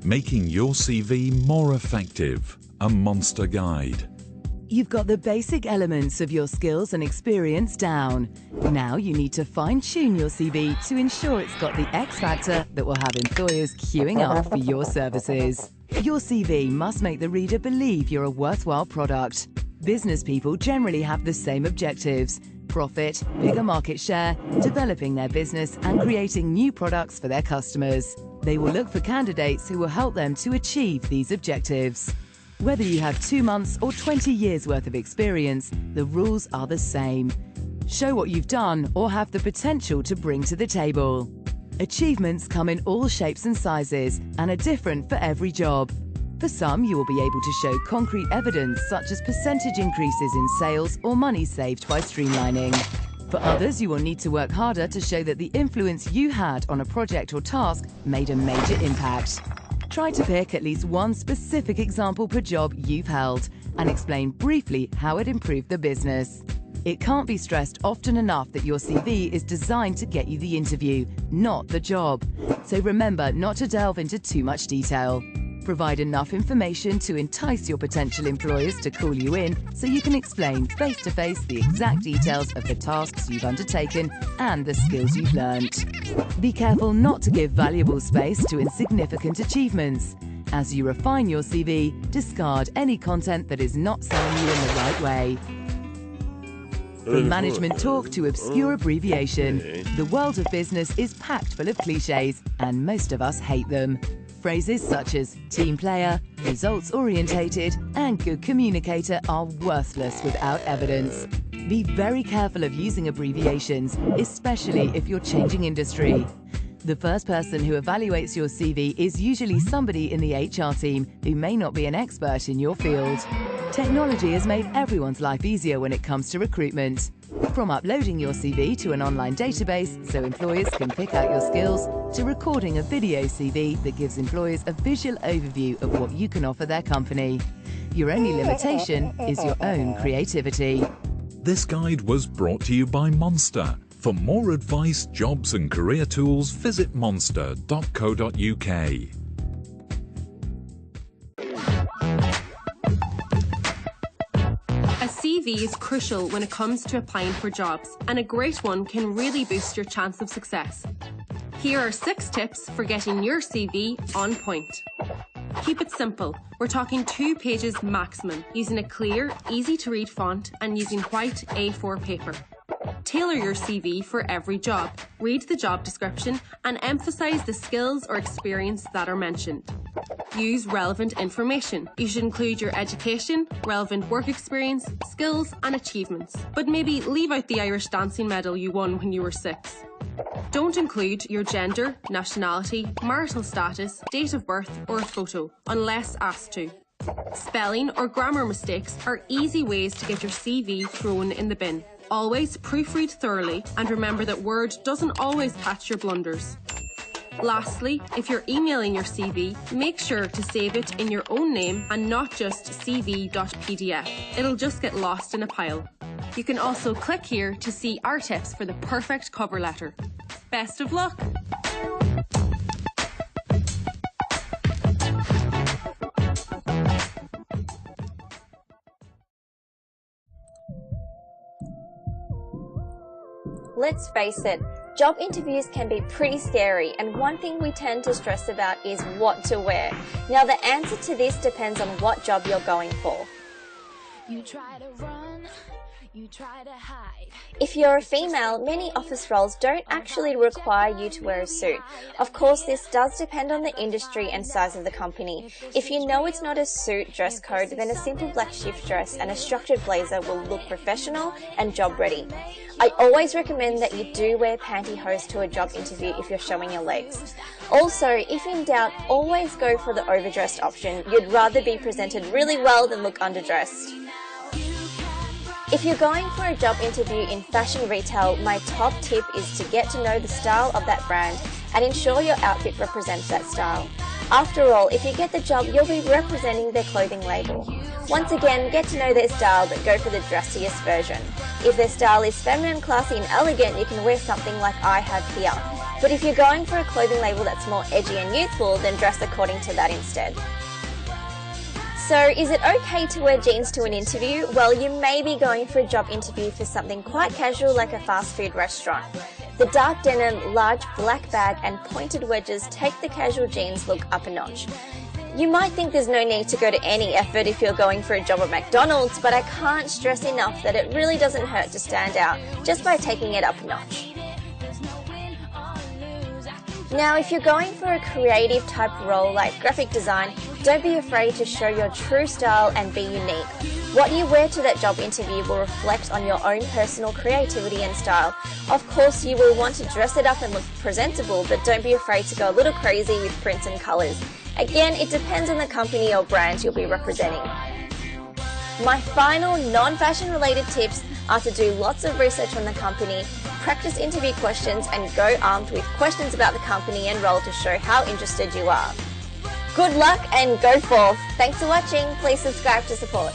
Making your CV more effective. A Monster Guide. You've got the basic elements of your skills and experience down. Now you need to fine-tune your CV to ensure it's got the X factor that will have employers queuing up for your services. Your CV must make the reader believe you're a worthwhile product. Business people generally have the same objectives: profit, bigger market share, developing their business and creating new products for their customers. They will look for candidates who will help them to achieve these objectives. Whether you have 2 months or 20 years worth of experience, the rules are the same. Show what you've done or have the potential to bring to the table. Achievements come in all shapes and sizes and are different for every job. For some, you will be able to show concrete evidence such as percentage increases in sales or money saved by streamlining. For others, you will need to work harder to show that the influence you had on a project or task made a major impact. Try to pick at least one specific example per job you've held and explain briefly how it improved the business. It can't be stressed often enough that your CV is designed to get you the interview, not the job. So remember not to delve into too much detail. Provide enough information to entice your potential employers to call you in so you can explain face-to-face the exact details of the tasks you've undertaken and the skills you've learnt. Be careful not to give valuable space to insignificant achievements. As you refine your CV, discard any content that is not selling you in the right way. From management talk to obscure abbreviation, the world of business is packed full of cliches, and most of us hate them. Phrases such as team player, results-orientated, and good communicator are worthless without evidence. Be very careful of using abbreviations, especially if you're changing industry. The first person who evaluates your CV is usually somebody in the HR team who may not be an expert in your field. Technology has made everyone's life easier when it comes to recruitment. From uploading your CV to an online database so employers can pick out your skills, to recording a video CV that gives employers a visual overview of what you can offer their company. Your only limitation is your own creativity. This guide was brought to you by Monster. For more advice, jobs and career tools, visit monster.co.uk. A CV is crucial when it comes to applying for jobs, and a great one can really boost your chance of success. Here are 6 tips for getting your CV on point. Keep it simple. We're talking 2 pages maximum, using a clear, easy-to-read font and using white A4 paper. Tailor your CV for every job. Read the job description and emphasize the skills or experience that are mentioned. Use relevant information. You should include your education, relevant work experience, skills and achievements. But maybe leave out the Irish dancing medal you won when you were 6. Don't include your gender, nationality, marital status, date of birth or a photo, unless asked to. Spelling or grammar mistakes are easy ways to get your CV thrown in the bin. Always proofread thoroughly and remember that Word doesn't always catch your blunders. Lastly, if you're emailing your CV, make sure to save it in your own name and not just cv.pdf. It'll just get lost in a pile. You can also click here to see our tips for the perfect cover letter. Best of luck! Let's face it, job interviews can be pretty scary, and one thing we tend to stress about is what to wear. Now the answer to this depends on what job you're going for. You try to run, you try to hide. If you're a female, many office roles don't actually require you to wear a suit. Of course, this does depend on the industry and size of the company. If you know it's not a suit dress code, then a simple black shift dress and a structured blazer will look professional and job ready. I always recommend that you do wear pantyhose to a job interview if you're showing your legs. Also, if in doubt, always go for the overdressed option. You'd rather be presented really well than look underdressed. If you're going for a job interview in fashion retail, my top tip is to get to know the style of that brand and ensure your outfit represents that style. After all, if you get the job, you'll be representing their clothing label. Once again, get to know their style, but go for the dressiest version. If their style is feminine, classy and elegant, you can wear something like I have here. But if you're going for a clothing label that's more edgy and youthful, then dress according to that instead. So, is it okay to wear jeans to an interview? Well, you may be going for a job interview for something quite casual like a fast food restaurant. The dark denim, large black bag and pointed wedges take the casual jeans look up a notch. You might think there's no need to go to any effort if you're going for a job at McDonald's, but I can't stress enough that it really doesn't hurt to stand out just by taking it up a notch. Now, if you're going for a creative type role like graphic design, don't be afraid to show your true style and be unique. What you wear to that job interview will reflect on your own personal creativity and style. Of course, you will want to dress it up and look presentable, but don't be afraid to go a little crazy with prints and colours. Again, it depends on the company or brand you'll be representing. My final non-fashion related tips are to do lots of research on the company, practice interview questions and go armed with questions about the company and role to show how interested you are. Good luck and go forth! Thanks for watching, please subscribe to support.